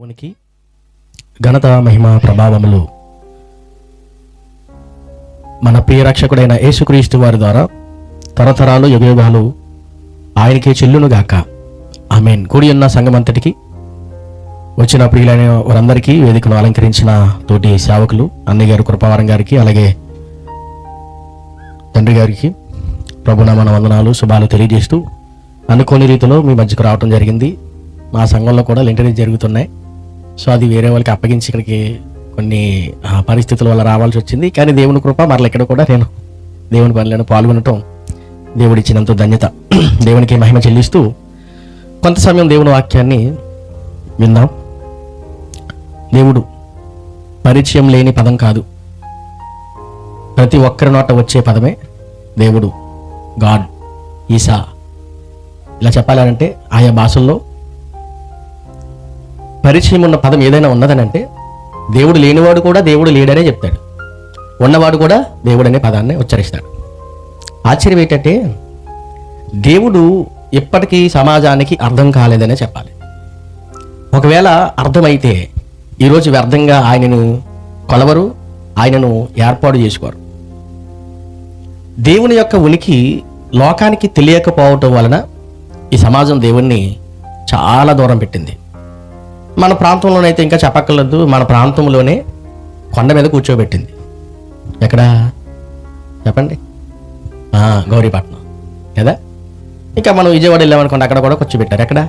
దేవునికి ఘనత మహిమ ప్రభావములు మన ప్రియ రక్షకుడైన యేసుక్రీస్తు వారి ద్వారా తరతరాలు యుగయుగాలు ఆయనకే చెల్లును గాక. ఆమేన్. కూడి ఉన్న సంఘమంతటికి, వచ్చిన ప్రియులైన వారందరికీ, వేదికను అలంకరించిన తోటి సేవకులు అన్నయ్య గారు కృపావరం గారికి, అలాగే తండ్రి గారికి ప్రభునామన వందనాలు శుభాలు తెలియజేస్తూ అనుకోని రీతిలో మీ మధ్యకు రావటం జరిగింది. మా సంఘంలో కూడా ఇంటర్వ్యూస్ జరుగుతున్నాయి. సో అది వేరే వాళ్ళకి అప్పగించి ఇక్కడికి కొన్ని పరిస్థితుల వల్ల రావాల్సి వచ్చింది. కానీ దేవుని కృప మరల ఇక్కడ కూడా నేను దేవుని పనిలో పాల్గొనటం దేవుడిచ్చినంత ధన్యత. దేవునికి మహిమ చెల్లిస్తూ కొంత సమయం దేవుని వాక్యాన్ని విందాం. దేవుడు పరిచయం లేని పదం కాదు, ప్రతి ఒక్కరి నోట వచ్చే పదమే దేవుడు, గాడ్, ఈసా. ఇలా చెప్పాలంటే ఆయా భాషల్లో పరిచయం ఉన్న పదం ఏదైనా ఉన్నదని అంటే దేవుడు లేనివాడు కూడా దేవుడు లేడనే చెప్తాడు, ఉన్నవాడు కూడా దేవుడు అనే పదాన్ని ఉచ్చరిస్తాడు. ఆశ్చర్యం ఏంటంటే దేవుడు ఇప్పటికీ సమాజానికి అర్థం కాలేదనే చెప్పాలి. ఒకవేళ అర్థమైతే ఈరోజు వ్యర్థంగా ఆయనను కొలవరు, ఆయనను ఏర్పాటు చేసుకోరు. దేవుని యొక్క ఉనికి లోకానికి తెలియకపోవటం వలన ఈ సమాజం దేవుణ్ణి చాలా దూరం పెట్టింది. మన ప్రాంతంలోనైతే ఇంకా చెప్పక్కర్లేదు, మన ప్రాంతంలోనే కొండ మీద కూర్చోబెట్టింది. ఎక్కడ చెప్పండి? గౌరీపట్నం కదా. ఇంకా మనం విజయవాడ వెళ్ళామనుకోండి, అక్కడ కూడా కూర్చోబెట్టారు. ఎక్కడ?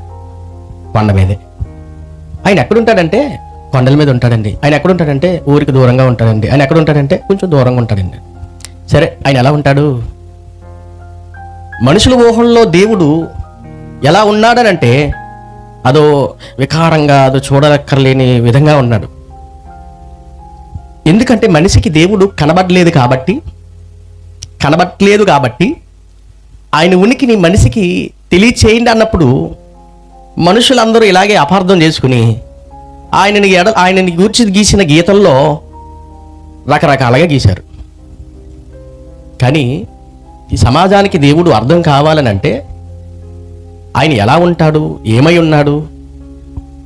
కొండ మీదే. ఆయన ఎక్కడుంటాడంటే కొండల మీద ఉంటాడండి. ఆయన ఎక్కడుంటాడంటే ఊరికి దూరంగా ఉంటాడండి. ఆయన ఎక్కడుంటాడంటే కొంచెం దూరంగా ఉంటాడండి. సరే, ఆయన ఎలా ఉంటాడు? మనుషుల ఊహల్లో దేవుడు ఎలా ఉన్నాడనంటే అదో వికారంగా, అదో చూడక్కర్లేని విధంగా ఉన్నాడు. ఎందుకంటే మనిషికి దేవుడు కనబడలేదు కాబట్టి ఆయన ఉనికిని మనిషికి తెలియచేయండి అన్నప్పుడు మనుషులందరూ ఇలాగే అపార్థం చేసుకుని ఆయనని గూర్చి గీసిన గీతల్లో రకరకాలుగా గీశారు. కానీ ఈ సమాజానికి దేవుడు అర్థం కావాలనంటే ఆయన ఎలా ఉంటాడు, ఏమై ఉన్నాడు,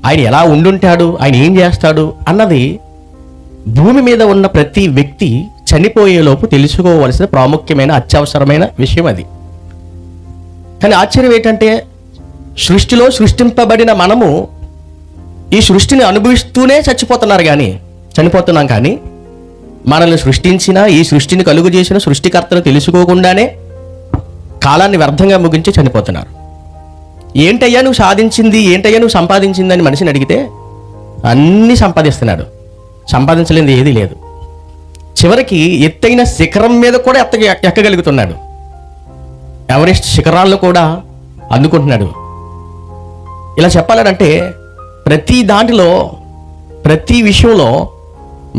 ఆయన ఎలా ఉండుంటాడు, ఆయన ఏం చేస్తాడు అన్నది భూమి మీద ఉన్న ప్రతి వ్యక్తి చనిపోయేలోపు తెలుసుకోవలసిన ప్రాముఖ్యమైన అత్యవసరమైన విషయం అది. కానీ ఆశ్చర్యం ఏంటంటే సృష్టిలో సృష్టింపబడిన మనము ఈ సృష్టిని అనుభవిస్తూనే చనిపోతున్నాం కానీ మనల్ని సృష్టించిన, ఈ సృష్టిని కలుగు చేసిన సృష్టికర్తను తెలుసుకోకుండానే కాలాన్ని వ్యర్థంగా ముగించి చనిపోతున్నారు. ఏంటయ్యా నువ్వు సాధించింది, ఏంటయ్యా నువ్వు సంపాదించింది అని మనిషిని అడిగితే అన్నీ సంపాదిస్తున్నాడు, సంపాదించలేనిది ఏదీ లేదు. చివరికి ఎత్తైన శిఖరం మీద కూడా ఎక్కగలుగుతున్నాడు, ఎవరెస్ట్ శిఖరాలను కూడా అందుకుంటున్నాడు. ఇలా చెప్పాలంటే ప్రతి దాంట్లో, ప్రతి విషయంలో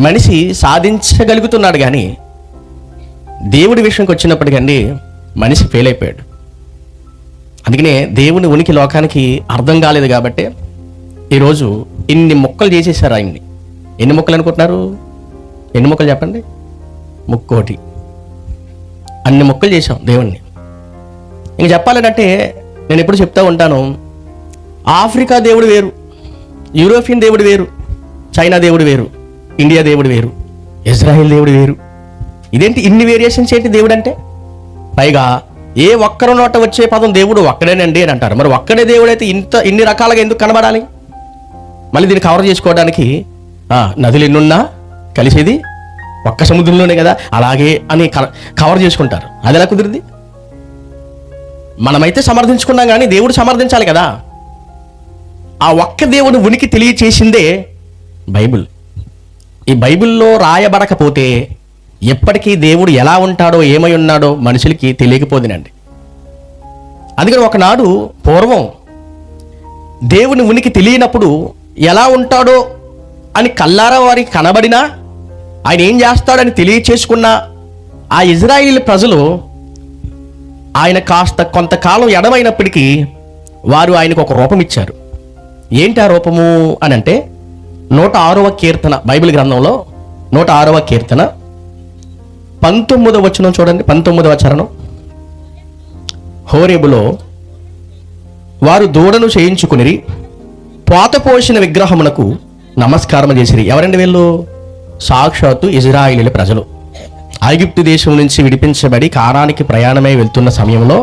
మనిషి సాధించగలుగుతున్నాడు. కానీ దేవుడి విషయంకి వచ్చినప్పటికండి మనిషి ఫెయిల్ అయిపోయాడు. అందుకనే దేవుని ఉనికి లోకానికి అర్థం కాలేదు కాబట్టి ఈరోజు ఇన్ని మొక్కలు చేసేసారు ఆయన్ని. ఎన్ని మొక్కలు అనుకుంటున్నారు? ఎన్ని మొక్కలు చెప్పండి? ముక్కోటి. అన్ని మొక్కలు చేశాం దేవుణ్ణి. ఇంక చెప్పాలంటే నేను ఎప్పుడు చెప్తూ ఉంటాను, ఆఫ్రికా దేవుడు వేరు, యూరోపియన్ దేవుడు వేరు, చైనా దేవుడు వేరు, ఇండియా దేవుడు వేరు, ఇజ్రాయెల్ దేవుడు వేరు. ఇదేంటి ఇన్ని వేరియేషన్స్ ఏంటి దేవుడు అంటే? పైగా ఏ ఒక్కరు నోట వచ్చే పదం దేవుడు ఒక్కడేనండి అని అంటారు. మరి ఒక్కడే దేవుడైతే ఇన్ని రకాలుగా ఎందుకు కనబడాలి? మళ్ళీ దీన్ని కవర్ చేసుకోవడానికి నదులు ఎన్నున్నా కలిసేది ఒక్క సముద్రంలోనే కదా, అలాగే అని కవర్ చేసుకుంటారు. అది ఎలా కుదిరింది? మనమైతే సమర్థించుకున్నాం కానీ దేవుడు సమర్థించాలి కదా. ఆ ఒక్క దేవుడు ఉనికి తెలియచేసిందే బైబిల్. ఈ బైబిల్లో రాయబడకపోతే ఎప్పటికీ దేవుడు ఎలా ఉంటాడో, ఏమై ఉన్నాడో మనుషులకి తెలియకపోదునండి. అందుకని ఒకనాడు పూర్వం దేవుని ఉనికి తెలియనప్పుడు ఎలా ఉంటాడో అని కల్లారా వారికి కనబడినా, ఆయన ఏం చేస్తాడని తెలియచేసుకున్న ఆ ఇజ్రాయిల్ ప్రజలు ఆయన కాస్త కొంతకాలం ఎడమైనప్పటికీ వారు ఆయనకు ఒక రూపం ఇచ్చారు. ఏంటి ఆ రూపము అని అంటే 106వ కీర్తన, బైబిల్ గ్రంథంలో 106వ కీర్తన 19వ వచనం చూడండి. 19వ చరణం. హోరేబులో వారు దూడను చేయించుకుని పోతపోసిన విగ్రహమునకు నమస్కారం చేసిరి. ఎవరండి వీళ్ళు? సాక్షాత్తు ఇజ్రాయేలీల ప్రజలు. ఐగుప్తు దేశం నుంచి విడిపించబడి కానానికి ప్రయాణమై వెళ్తున్న సమయంలో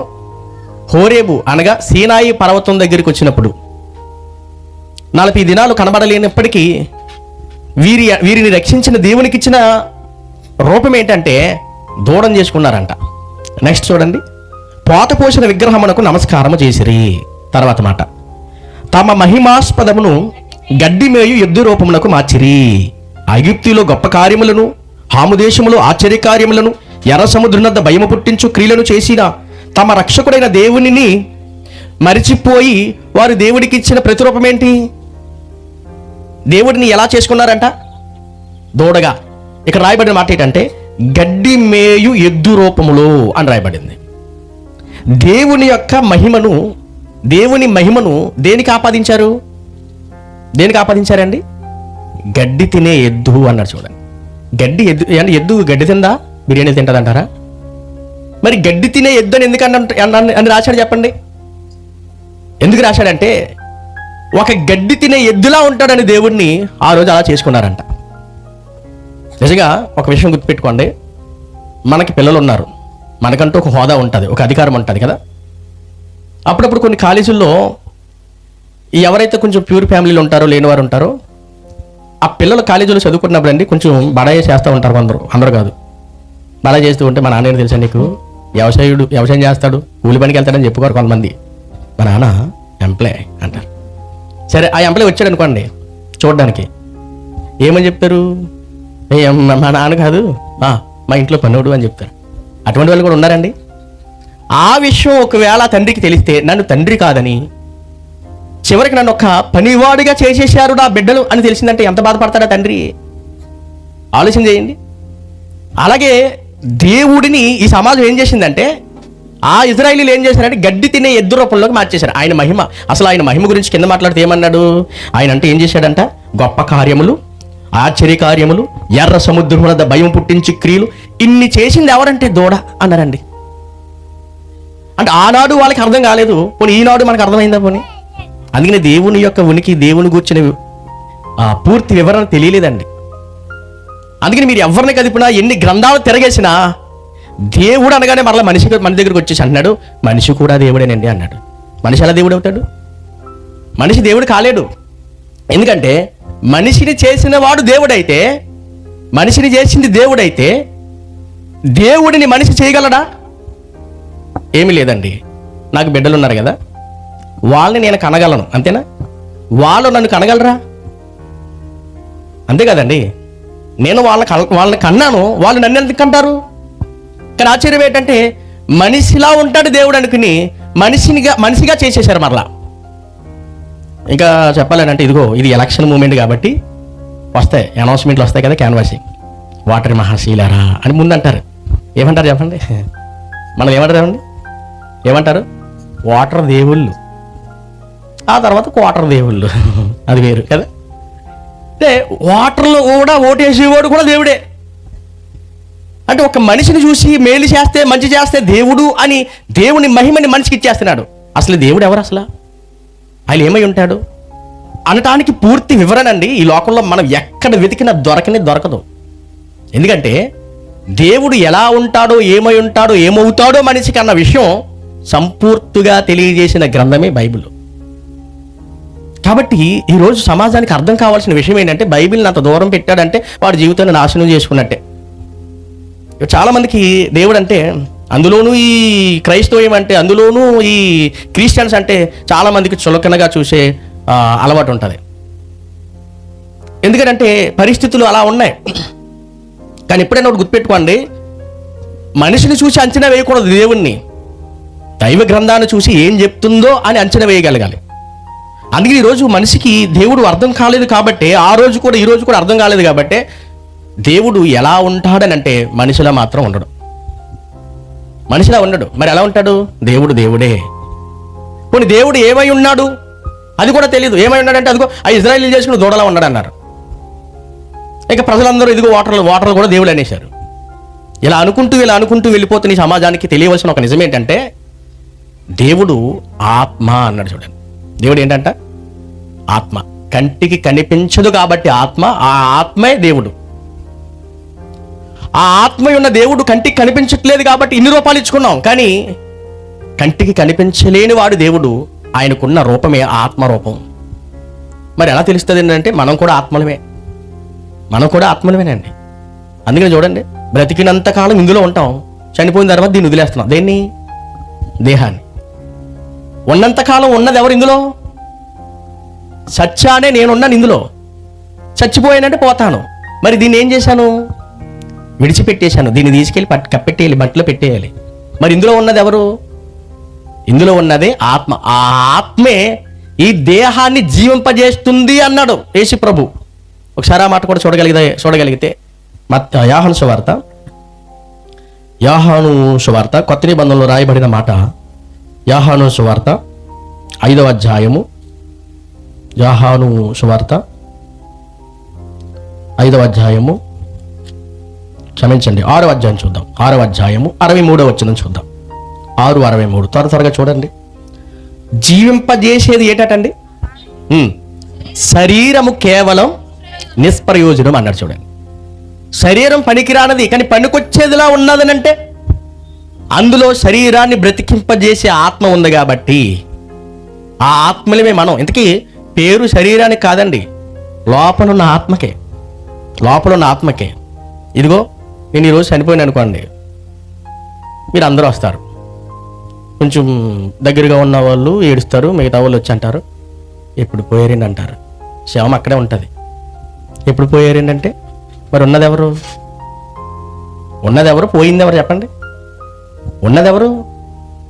హోరేబు అనగా సీనాయి పర్వతం దగ్గరికి వచ్చినప్పుడు 40 దినాలు కనబడలేనప్పటికీ వీరిని రక్షించిన దేవునికి ఇచ్చిన రూపం ఏంటంటే దూడం చేసుకున్నారంట. నెక్స్ట్ చూడండి, పోతపోసిన విగ్రహమునకు నమస్కారము చేసిరి. తర్వాత మాట, తమ మహిమాస్పదమును గడ్డి మేయు ఎద్దు రూపమునకు మార్చిరి. ఐగుప్తులో గొప్ప కార్యములను, హాము దేశములో ఆశ్చర్యకార్యములను, ఎర్ర సముద్రనద్ద భయము పుట్టించు క్రియలను చేసిన తమ రక్షకుడైన దేవునిని మరిచిపోయి వారు దేవుడికి ఇచ్చిన ప్రతిరూపం ఏంటి? దేవుడిని ఎలా చేసుకున్నారంట? దూడగా. ఇక్కడ రాయబడిన మాట ఏంటంటే గడ్డి మేయు ఎద్దు రూపములో అని రాయబడింది. దేవుని యొక్క మహిమను, దేవుని మహిమను దేనికి ఆపాదించారు? దేనికి ఆపాదించారండి? గడ్డి తినే ఎద్దు అన్నారు. చూడండి, గడ్డి ఎద్దు అంటే ఎద్దు గడ్డి తిందా? బిర్యానీ తింటదంటారా? మరి గడ్డి తినే ఎద్దు అని ఎందుకని రాశాడు చెప్పండి? ఎందుకు రాశాడంటే ఒక గడ్డి తినే ఎద్దులా ఉంటాడని దేవుణ్ణి ఆ రోజు అలా చేసుకున్నారంట. నిజంగా ఒక విషయం గుర్తుపెట్టుకోండి, మనకి పిల్లలు ఉన్నారు, మనకంటూ ఒక హోదా ఉంటుంది, ఒక అధికారం ఉంటుంది కదా. అప్పుడప్పుడు కొన్ని కాలేజీల్లో ఎవరైతే కొంచెం ప్యూర్ ఫ్యామిలీలు ఉంటారో, లేనివారు ఉంటారో, ఆ పిల్లలు కాలేజీలో చదువుకున్నప్పుడు అండి కొంచెం బడాయి చేస్తూ ఉంటారు. అందరూ కాదు, బడాయి చేస్తూ ఉంటే మా నాన్న తెలుసా నీకు, వ్యవసాయం చేస్తాడు, కూలి పనికి వెళ్తాడని చెప్పుకోరు కొంతమంది. మా నాన్న ఎంప్లాయ్ అంటారు. సరే, ఆ ఎంప్లాయ్ వచ్చాడు అనుకోండి చూడడానికి, ఏమని చెప్తారు? మా నాన్న కాదు, మా ఇంట్లో పనోడు అని చెప్తారు. అటువంటి వాళ్ళు కూడా ఉన్నారండి. ఆ విషయం ఒకవేళ తండ్రికి తెలిస్తే, నన్ను తండ్రి కాదని చివరికి నన్ను ఒక పనివాడిగా చేసేసారు నా బిడ్డలు అని తెలిసిందంటే ఎంత బాధపడతాడా తండ్రి? ఆలోచన చేయండి. అలాగే దేవుడిని ఈ సమాజం ఏం చేసిందంటే, ఆ ఇజ్రాయేలీలు ఏం చేశారంటే గడ్డి తినే ఎద్దు రూపంలోకి మార్చేశారు. ఆయన మహిమ, అసలు ఆయన మహిమ గురించి కింద మాట్లాడితే ఏమన్నాడు? ఆయన అంటే ఏం చేశాడంట? గొప్ప కార్యములు, ఆశ్చర్య కార్యములు, ఎర్ర సముద్రం వద్ద భయం పుట్టించి క్రియలు, ఇన్ని చేసింది ఎవరంటే దూడ అన్నారండి. అంటే ఆనాడు వాళ్ళకి అర్థం కాలేదు, పోనీ ఈనాడు మనకు అర్థమైందా? పోనీ అందుకనే దేవుని యొక్క ఉనికి, దేవుని కూర్చుని పూర్తి వివరణ తెలియలేదండి. అందుకని మీరు ఎవరిని కదిపినా, ఎన్ని గ్రంథాలు తిరగేసినా, దేవుడు అనగానే మరలా మన దగ్గరికి వచ్చేసి అంటున్నాడు, మనిషి కూడా దేవుడేనండి అన్నాడు. మనిషి ఎలా దేవుడు అవుతాడు? మనిషి దేవుడు కాలేడు. ఎందుకంటే మనిషిని చేసిన వాడు దేవుడైతే, మనిషిని చేసింది దేవుడైతే, దేవుడిని మనిషి చేయగలడా? ఏమీ లేదండి. నాకు బిడ్డలు ఉన్నారు కదా, వాళ్ళని నేను కనగలను, అంతేనా? వాళ్ళు నన్ను కనగలరా? అంతే కదండి. నేను వాళ్ళని కన్నాను, వాళ్ళు నన్ను ఎందుకు కంటారు? కానీ ఆశ్చర్యం ఏంటంటే మనిషిలా ఉంటాడు దేవుడు అనుకుని మనిషిగా చేసేశారు మరలా. ఇంకా చెప్పాలంటే ఇదిగో ఇది ఎలక్షన్ మూమెంట్ కాబట్టి వస్తాయి అనౌన్స్మెంట్లు వస్తాయి కదా, క్యాన్వాసింగ్, వాటర్ మహాశీలారా అని ముందు అంటారు. ఏమంటారు చెప్పండి? మనం ఏమంటారు? వాటర్ దేవుళ్ళు, ఆ తర్వాత క్వార్టర్ దేవుళ్ళు, అది వేరు కదా. అంటే వాటర్లో కూడా ఓటేసేవాడు కూడా దేవుడే. అంటే ఒక మనిషిని చూసి మేలు చేస్తే, మంచి చేస్తే దేవుడు అని దేవుని మహిమని మనిషికి ఇచ్చేస్తున్నాడు. అసలు దేవుడు ఎవరు? అసలు ఆయన ఏమై ఉంటాడు అనటానికి పూర్తి వివరణ అండి ఈ లోకంలో మనం ఎక్కడ వెతికినా దొరకదు. ఎందుకంటే దేవుడు ఎలా ఉంటాడో, ఏమై ఉంటాడో, ఏమవుతాడో మనిషికి అన్న విషయం సంపూర్తిగా తెలియజేసిన గ్రంథమే బైబిల్. కాబట్టి ఈరోజు సమాజానికి అర్థం కావాల్సిన విషయం ఏంటంటే, బైబిల్ని అంత దూరం పెట్టాడంటే వాడి జీవితాన్ని నాశనం చేసుకున్నట్టే. చాలామందికి దేవుడు అంటే, అందులోనూ ఈ క్రైస్తవం అంటే, అందులోనూ ఈ క్రిస్టియన్స్ అంటే చాలామందికి చులకనగా చూసే అలవాటు ఉంటుంది. ఎందుకంటే పరిస్థితులు అలా ఉన్నాయి. కానీ ఎప్పుడైనా ఒకటి గుర్తుపెట్టుకోండి, మనిషిని చూసి అంచనా వేయకూడదు దేవుణ్ణి, దైవ గ్రంథాన్ని చూసి ఏం చెప్తుందో అని అంచనా వేయగలగాలి. అందుకే ఈరోజు మనిషికి దేవుడు అర్థం కాలేదు కాబట్టి, ఆ రోజు కూడా ఈ రోజు కూడా అర్థం కాలేదు కాబట్టి, దేవుడు ఎలా ఉంటాడని అంటే మనిషిలా మాత్రం ఉండడు. మనిషిలా ఉండడు. మరి ఎలా ఉంటాడు? దేవుడు దేవుడే. కొన్ని దేవుడు ఏమై ఉన్నాడు అది కూడా తెలియదు. ఏమై ఉన్నాడంటే అదిగో ఆ ఇజ్రాయేలీలు చేసుకుని దూడలా ఉన్నాడు అన్నారు. ఇక ప్రజలందరూ ఇదిగో వాటర్లు కూడా దేవుడు అనేశారు. ఇలా అనుకుంటూ వెళ్ళిపోతున్న ఈ సమాజానికి తెలియవలసిన ఒక నిజం ఏంటంటే, దేవుడు ఆత్మ అన్నాడు. చూడండి, దేవుడు ఏంటంట? ఆత్మ. కంటికి కనిపించదు కాబట్టి ఆత్మ, ఆ ఆత్మే దేవుడు. ఆ ఆత్మ ఉన్న దేవుడు కంటికి కనిపించట్లేదు కాబట్టి ఇన్ని రూపాలు ఇచ్చుకున్నాం. కానీ కంటికి కనిపించలేని వాడు దేవుడు, ఆయనకున్న రూపమే ఆత్మరూపం. మరి ఎలా తెలుస్తుంది ఏంటంటే మనం కూడా ఆత్మలమేనండి. అందుకని చూడండి, బ్రతికినంత కాలం ఇందులో ఉంటాం, చనిపోయిన తర్వాత దీన్ని వదిలేస్తున్నాం. దేన్ని? దేహాన్ని. ఉన్నంతకాలం ఉన్నది ఎవరు ఇందులో? సత్యానే నేనున్నాను ఇందులో. చచ్చిపోయానంటే పోతాను. మరి దీన్ని ఏం చేశాను? విడిచిపెట్టేశాను. దీన్ని తీసుకెళ్ళి కప్పెట్టేయాలి, బట్టలో పెట్టేయాలి. మరి ఇందులో ఉన్నది ఎవరు? ఇందులో ఉన్నదే ఆత్మ. ఆ ఆత్మే ఈ దేహాన్ని జీవింపజేస్తుంది అన్నాడు యేసు ప్రభు. ఒకసారి ఆ మాట కూడా చూడగలిగితే యోహాను సువార్త కొత్త నిబంధనలో రాయబడిన మాట. యోహాను సువార్త 5వ అధ్యాయము. యోహాను సువార్త 5వ అధ్యాయము, క్షమించండి 6వ అధ్యాయం చూద్దాం. 6వ అధ్యాయము 63వ వచనం చూద్దాం. 6:63 త్వరగా చూడండి. జీవింపజేసేది ఏటండి? శరీరము కేవలం నిష్ప్రయోజనం అన్నాడు. చూడండి, శరీరం పనికిరానది కానీ పనికొచ్చేదిలా ఉన్నదనంటే అందులో శరీరాన్ని బ్రతికింపజేసే ఆత్మ ఉంది కాబట్టి ఆ ఆత్మలమే మనం. ఇంతకీ పేరు శరీరానికి కాదండి, లోపలున్న ఆత్మకే. ఇదిగో నేను ఈరోజు చనిపోయాను అనుకోండి, మీరు అందరూ వస్తారు. కొంచెం దగ్గరగా ఉన్న వాళ్ళు ఏడుస్తారు, మిగతా వాళ్ళు వచ్చి అంటారు ఎప్పుడు పోయారండి అంటారు. శవం అక్కడే ఉంటుంది. ఎప్పుడు పోయారండి అంటే మరి ఉన్నదెవరు? పోయిందెవరు చెప్పండి? ఉన్నదెవరు?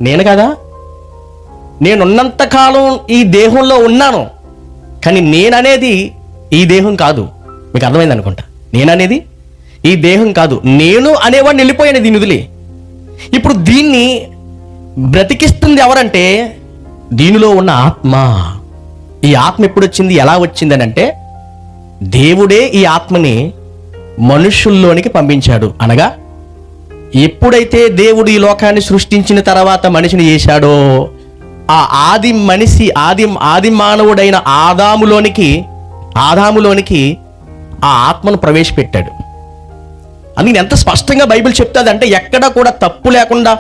నేను కదా. నేనున్నంతకాలం ఈ దేహంలో ఉన్నాను, కానీ నేననేది ఈ దేహం కాదు. మీకు అర్థమైంది అనుకుంటా. నేననేది ఈ దేహం కాదు. నేను అనేవాడిని వెళ్ళిపోయాను దీని వదిలి. ఇప్పుడు దీన్ని బ్రతికిస్తుంది ఎవరంటే దీనిలో ఉన్న ఆత్మ. ఈ ఆత్మ ఎప్పుడు వచ్చింది, ఎలా వచ్చింది అని అంటే దేవుడే ఈ ఆత్మని మనుషుల్లోనికి పంపించాడు. అనగా ఎప్పుడైతే దేవుడు ఈ లోకాన్ని సృష్టించిన తర్వాత మనిషిని చేశాడో ఆ ఆది మానవుడైన ఆదాములోనికి ఆ ఆత్మను ప్రవేశపెట్టాడు. అందుకని ఎంత స్పష్టంగా బైబిల్ చెప్తుంది అంటే ఎక్కడా కూడా తప్పు లేకుండా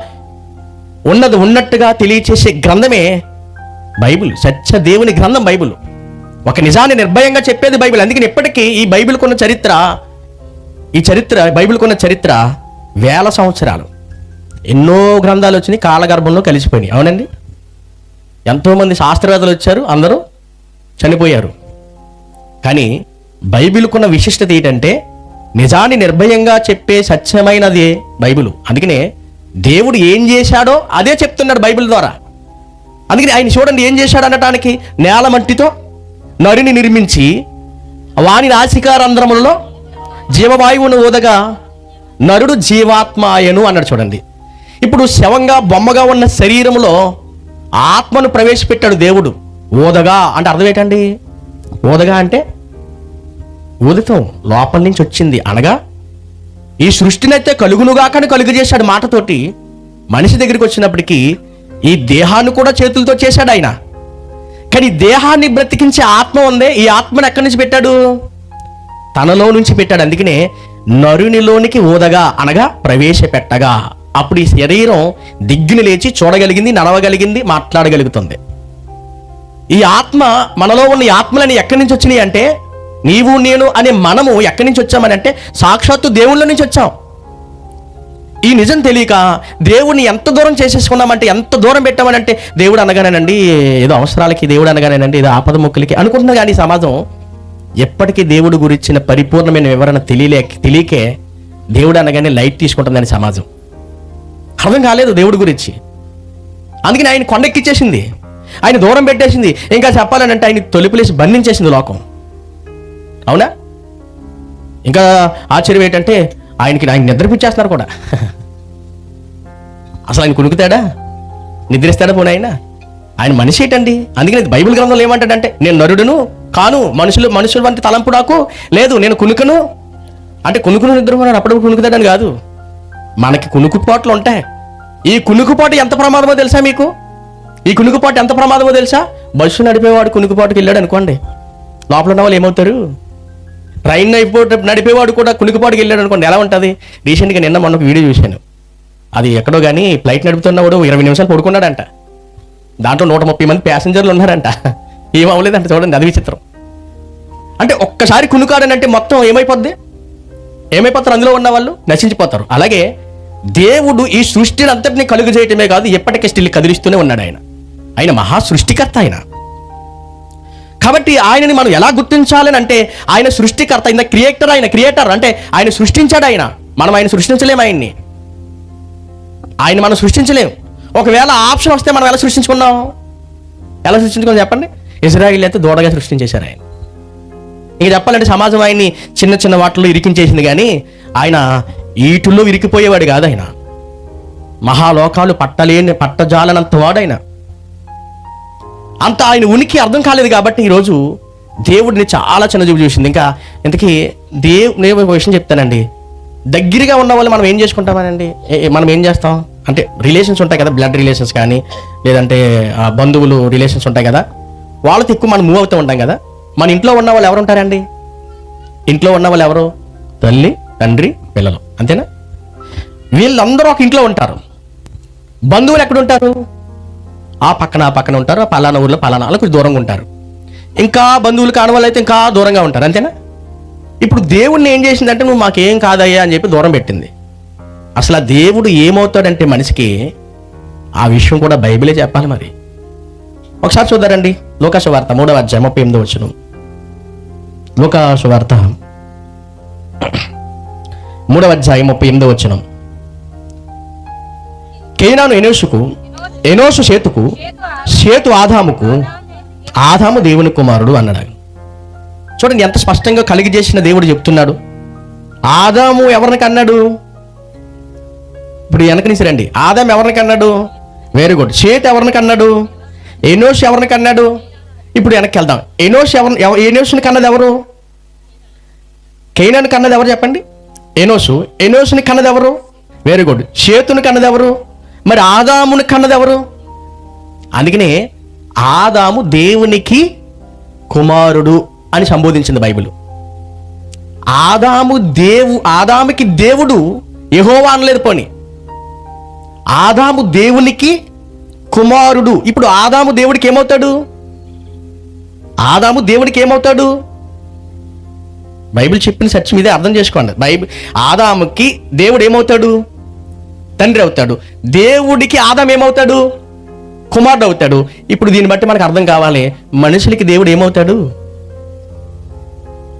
ఉన్నది ఉన్నట్టుగా తెలియచేసే గ్రంథమే బైబిల్. సత్య దేవుని గ్రంథం బైబిల్. ఒక నిజాన్ని నిర్భయంగా చెప్పేది బైబిల్. అందుకని ఎప్పటికీ ఈ బైబిల్కున్న చరిత్ర వేల సంవత్సరాలు. ఎన్నో గ్రంథాలు వచ్చినాయి, కాలగర్భంలో కలిసిపోయినాయి. అవునండి, ఎంతోమంది శాస్త్రవేత్తలు వచ్చారు, అందరూ చనిపోయారు. కానీ బైబిల్కున్న విశిష్టత ఏంటంటే నిజాన్ని నిర్భయంగా చెప్పే సత్యమైనది బైబిల్. అందుకనే దేవుడు ఏం చేశాడో అదే చెప్తున్నాడు బైబిల్ ద్వారా. అందుకని ఆయన చూడండి ఏం చేశాడు అనటానికి, నేల మట్టితో నరుని నిర్మించి వాని నాసికారంధ్రములలో జీవవాయువును ఊదగా నరుడు జీవాత్మ ఆయను అన్నాడు. చూడండి, ఇప్పుడు శవంగా బొమ్మగా ఉన్న శరీరంలో ఆత్మను ప్రవేశపెట్టాడు దేవుడు. ఊదగా అంటే అర్థం ఏంటండి? ఊదగా అంటే ఊదితం లోపల నుంచి వచ్చింది. అనగా ఈ సృష్టినైతే కలుగునుగాకని కలుగు చేశాడు మాటతోటి. మనిషి దగ్గరికి వచ్చినప్పటికీ ఈ దేహాన్ని కూడా చేతులతో చేశాడు ఆయన. కానీ దేహాన్ని బ్రతికించే ఆత్మ ఉందే, ఈ ఆత్మను ఎక్కడి నుంచి పెట్టాడు? తనలో నుంచి పెట్టాడు. అందుకనే నరునిలోనికి ఊదగా అనగా ప్రవేశపెట్టగా అప్పుడు ఈ శరీరం దిగ్గుని లేచి చూడగలిగింది, నడవగలిగింది, మాట్లాడగలుగుతుంది. ఈ ఆత్మ, మనలో ఉన్న ఈ ఆత్మలని ఎక్కడి నుంచి వచ్చినాయి అంటే నీవు నేను అనే మనము ఎక్కడి నుంచి వచ్చామని అంటే సాక్షాత్తు దేవుళ్ళ నుంచి వచ్చాం. ఈ నిజం తెలియక దేవుడిని ఎంత దూరం చేసేసుకున్నామంటే, ఎంత దూరం పెట్టామనంటే దేవుడు అనగానేనండి ఏదో అవసరాలకి, దేవుడు అనగానేనండి ఏదో ఆపద మొక్కులకి అనుకుంటున్నా. కానీ సమాజం ఎప్పటికీ దేవుడు గురించిన పరిపూర్ణమైన వివరణ తెలియకే దేవుడు అనగానే లైట్ తీసుకుంటుందని సమాజం. అర్థం కాలేదు దేవుడి గురించి. అందుకని ఆయన కొండెక్కిచ్చేసింది, ఆయన దూరం పెట్టేసింది. ఇంకా చెప్పాలని అంటే ఆయన తొలిపులేసి బంధించేసింది లోకం. అవునా? ఇంకా ఆశ్చర్యం ఏంటంటే ఆయన నిద్రపిచ్చేస్తున్నారు కూడా. అసలు ఆయన కునుకుతాడా? నిద్రిస్తాడా? పోనీ ఆయన మనిషి ఏంటండి? అందుకని బైబిల్ గ్రంథంలో ఏమంటాడంటే నేను నరుడును కాను, మనుషుల వంటి తలంపు నాకు లేదు, నేను కునుకను అంటే కునుకును నిద్రపోయాడు అప్పుడప్పుడు కునుకుతాడని కాదు. మనకి కునుకుపాట్లు ఉంటాయి. ఈ కునుకుపాటు ఎంత ప్రమాదమో తెలుసా మీకు? ఈ కునుకుపాటు ఎంత ప్రమాదమో తెలుసా? బస్సు నడిపేవాడు కునుకుపాటుకి వెళ్ళాడు అనుకోండి, లోపల ఉన్న వాళ్ళు ఏమవుతారు? ట్రైన్ నడిపేవాడు కూడా కునుకుపాటుకి వెళ్ళాడు అనుకోండి, ఎలా ఉంటుంది? రీసెంట్గా నిన్న మొన్న ఒక వీడియో చూశాను. అది ఎక్కడో కానీ ఫ్లైట్ నడుపుతున్నవాడు 20 నిమిషాలు పడుకున్నాడంట. దాంట్లో 130 మంది ప్యాసింజర్లు ఉన్నారంట. ఏమవ్వలేదంట. చూడండి, అది విచిత్రం. అంటే ఒక్కసారి కునుకాడనంటే మొత్తం ఏమైపోతారు? అందులో ఉన్న వాళ్ళు నశించిపోతారు. అలాగే దేవుడు ఈ సృష్టిని అంతటినీ కలుగు చేయటమే కాదు, ఎప్పటికీ స్టిల్ కదిలిస్తూనే ఉన్నాడు. ఆయన మహా సృష్టికర్త. కాబట్టి ఆయనని మనం ఎలా గుర్తించాలని అంటే, ఆయన సృష్టికర్త, ఆయన క్రియేటర్. అంటే ఆయన సృష్టించాడు. మనం ఆయన సృష్టించలేము. ఆయన మనం సృష్టించలేము. ఒకవేళ ఆప్షన్ వస్తే మనం ఎలా సృష్టించుకున్నాం చెప్పండి? ఇజ్రాయిల్ అయితే దూడగా సృష్టించేశారు ఆయన. ఇంక చెప్పాలంటే సమాజం ఆయన్ని చిన్న చిన్న వాటిలో ఇరికించేసింది, కానీ ఆయన ఈటుల్లో ఇరికిపోయేవాడు కాదు. ఆయన మహాలోకాలు పట్టజాలనంత వాడు. అంత ఆయన ఉనికి అర్థం కాలేదు కాబట్టి ఈరోజు దేవుడిని చాలా చిన్నజూపు చూసింది. ఇంకా ఇంతకీ నేను ఒక విషయం చెప్తానండి. దగ్గరగా ఉన్న వాళ్ళు మనం ఏం చేసుకుంటామనండి? మనం ఏం చేస్తాం అంటే, రిలేషన్స్ ఉంటాయి కదా, బ్లడ్ రిలేషన్స్ కానీ, లేదంటే బంధువులు రిలేషన్స్ ఉంటాయి కదా, వాళ్ళతో ఎక్కువ మనం మూవ్ అవుతూ ఉంటాం కదా. మన ఇంట్లో ఉన్న వాళ్ళు ఎవరు ఉంటారండి? ఇంట్లో ఉన్న వాళ్ళు ఎవరు? తల్లి, తండ్రి, పిల్లలు, అంతేనా? వీళ్ళందరూ ఒక ఇంట్లో ఉంటారు. బంధువులు ఎక్కడ ఉంటారు? ఆ పక్కన ఉంటారు. పలానా ఊర్లో పలానా కొంచెం దూరంగా ఉంటారు. ఇంకా బంధువులు కాని వాళ్ళు అయితే ఇంకా దూరంగా ఉంటారు, అంతేనా? ఇప్పుడు దేవుడిని ఏం చేసిందంటే, నువ్వు మాకేం కాదయ్యా అని చెప్పి దూరం పెట్టింది. అసలు ఆ దేవుడు ఏమవుతాడంటే మనిషికి, ఆ విషయం కూడా బైబిలే చెప్పాలి. మరి ఒకసారి చూద్దారండి. లూకా సువార్త 3వ అధ్యాయం 38వ వచనం. లూకా సువార్త 3వ అధ్యాయం 38వ వచనం. కేనాను ఎనోషుకు, ఎనోషు షేతుకు, షేతు ఆదాముకు, ఆదాము దేవుని కుమారుడు అన్నాడు. చూడండి ఎంత స్పష్టంగా కలిగి చేసిన దేవుడు చెప్తున్నాడు. ఆదాము ఎవరిని కన్నాడు? ఇప్పుడు వెనక నుంచి రండి. ఆదాము ఎవరిని కన్నాడు? Very good. షేతు ఎవరిని కన్నాడు? ఎనోషు ఎవరిని కన్నాడు? ఇప్పుడు వెనక్కి వెళ్దాం. ఎనోషుని కన్నది ఎవరు? కేనాను కన్నది ఎవరు చెప్పండి? ఎనోషుని కన్నది ఎవరు? Very good. షేతుని కన్నది ఎవరు? మరి ఆదాముని కన్నది ఎవరు? అందుకనే ఆదాము దేవునికి కుమారుడు అని సంబోధించింది బైబిల్. ఆదాముకి దేవుడు యెహోవా అనలేదు. పోని ఆదాము దేవునికి కుమారుడు. ఇప్పుడు ఆదాము దేవుడికి ఏమవుతాడు? బైబిల్ చెప్పిన సత్యం ఇదే, అర్థం చేసుకోండి. ఆదాముకి దేవుడు ఏమవుతాడు? తండ్రి అవుతాడు. దేవుడికి ఆదాము ఏమవుతాడు? కుమారుడు అవుతాడు. ఇప్పుడు దీన్ని బట్టి మనకు అర్థం కావాలి, మనుషులకి దేవుడు ఏమవుతాడు?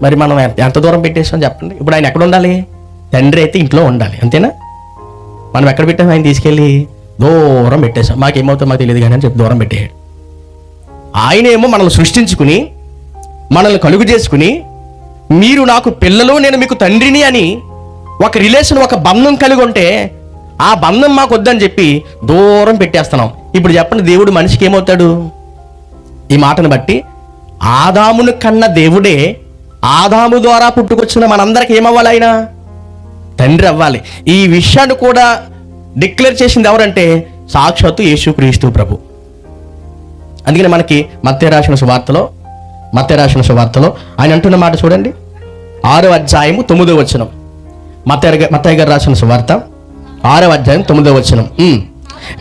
మరి మనం ఎంత దూరం పెట్టేస్తాం చెప్పండి? ఇప్పుడు ఆయన ఎక్కడ ఉండాలి? తండ్రి అయితే ఇంట్లో ఉండాలి, అంతేనా? మనం ఎక్కడ పెట్టాం? ఆయన తీసుకెళ్ళి దూరం పెట్టేశాం. మాకేమవుతుందో మాకు తెలియదు కానీ అని చెప్పి దూరం పెట్టేయాడు. ఆయనేమో మనల్ని సృష్టించుకుని, మనల్ని కలుగు చేసుకుని, మీరు నాకు పిల్లలు, నేను మీకు తండ్రిని అని ఒక రిలేషన్, ఒక బంధం కలిగి ఉంటే, ఆ బంధం మాకు వద్దని చెప్పి దూరం పెట్టేస్తున్నాం. ఇప్పుడు చెప్పండి, దేవుడు మనిషికి ఏమవుతాడు? ఈ మాటను బట్టి ఆదామును కన్న దేవుడే ఆదాము ద్వారా పుట్టుకొచ్చిన మనందరికి ఏమవ్వాలి? ఆయన తండ్రి అవ్వాలి. ఈ విషయాన్ని కూడా డిక్లేర్ చేసింది ఎవరంటే, సాక్షాత్తు యేసుక్రీస్తు ప్రభు. అందుకని మనకి మత్తయి రాసిన సువార్తలో ఆయన అంటున్న మాట చూడండి. 6వ అధ్యాయము 9వ వచనం. మత్తయి గారు రాసిన సువార్త 6వ అధ్యాయం 9వ వచనం.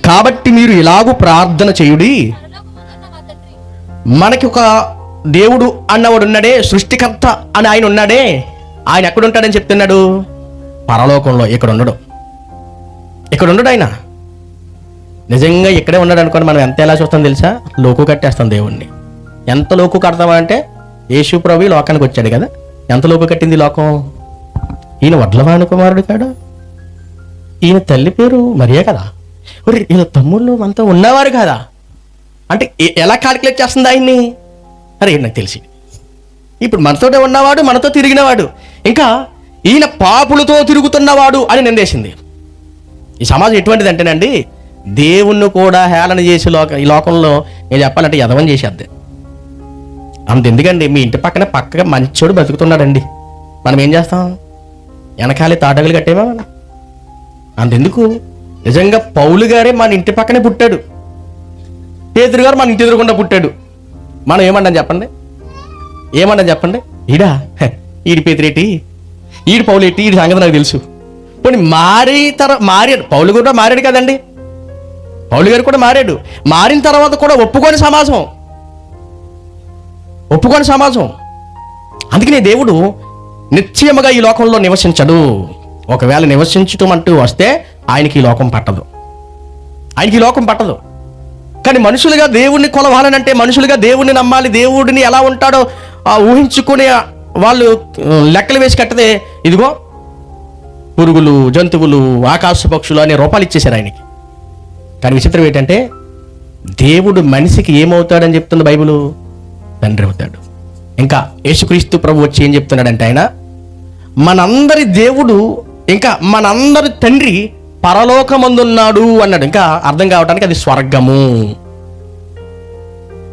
కాబట్టి మీరు ఇలాగూ ప్రార్థన చేయుడి, మనకి ఒక దేవుడు అన్నవాడు ఉన్నాడే, సృష్టికర్త అని ఆయన ఉన్నాడే, ఆయన ఎక్కడుంటాడని చెప్తున్నాడు? పరలోకంలో. ఇక్కడ ఉండడు. ఆయన నిజంగా ఇక్కడే ఉన్నాడు అనుకోండి, మనం ఎంత ఎలా చూస్తాం తెలుసా? లోకు కట్టేస్తాం దేవుణ్ణి. ఎంత లోకు కడతామంటే, యేసు ప్రభు లోకానికి వచ్చాడు కదా, ఎంత లోకు కట్టింది లోకం? ఈయన వడ్లవాని కుమారుడు కాడు, ఈయన తల్లి పేరు మరియే కదా, ఈయన తమ్ముళ్ళు అంతా ఉన్నవారు కదా అంటే ఎలా క్యాలిక్యులేట్ చేస్తుంది ఆయన్ని? అరే నాకు తెలిసి ఇప్పుడు మనతోటే ఉన్నవాడు, మనతో తిరిగినవాడు, ఇంకా ఈయన పాపులతో తిరుగుతున్నవాడు అని నిందేసింది. ఈ సమాజం ఎటువంటిది అంటేనండి, దేవుణ్ణి కూడా హేళన చేసి ఈ లోకంలో నేను చెప్పాలంటే యదవం చేసేద్ది. అంతెందుకండి, మీ ఇంటి పక్కగా మంచోడు బతుకుతున్నాడండి, మనం ఏం చేస్తాం? వెనకాలే తాటగలు కట్టేమా? అంతెందుకు, నిజంగా పౌలు గారే మన ఇంటి పక్కనే పుట్టాడు. పేతురు గారు మన ఇంటి ఎదురుకుండా పుట్టాడు. మనం ఏమంటాం చెప్పండి? ఈడా ఈడి పేతురేటి, ఈడి పౌలేటి, ఈడి సంగతి నాకు తెలుసు. పోనీ మారాడు. పౌలు కూడా మారాడు కదండి, పౌలు గారు కూడా మారాడు. మారిన తర్వాత కూడా ఒప్పుకోని సమాజం. అందుకనే దేవుడు నిశ్చయముగా ఈ లోకంలో నివసించడు. ఒకవేళ నివసించటం అంటూ వస్తే ఆయనకి ఈ లోకం పట్టదు. కానీ మనుషులుగా దేవుణ్ణి కొలవాలనంటే, మనుషులుగా దేవుణ్ణి నమ్మాలి, దేవుడిని ఎలా ఉంటాడో ఊహించుకునే వాళ్ళు లెక్కలు వేసి కట్టదే ఇదిగో పురుగులు, జంతువులు, ఆకాశ పక్షులు అనే రూపాలు ఇచ్చేశారు ఆయనకి. కానీ విచిత్రం ఏంటంటే దేవుడు మనిషికి ఏమవుతాడని చెప్తుంది బైబిల్? తండ్రి అవుతాడు. ఇంకా యేసుక్రీస్తు ప్రభు వచ్చి ఏం చెప్తున్నాడంటే, ఆయన మనందరి దేవుడు, ఇంకా మనందరి తండ్రి పరలోకమందున్నాడు అన్నాడు. ఇంకా అర్థం కావడానికి అది స్వర్గము,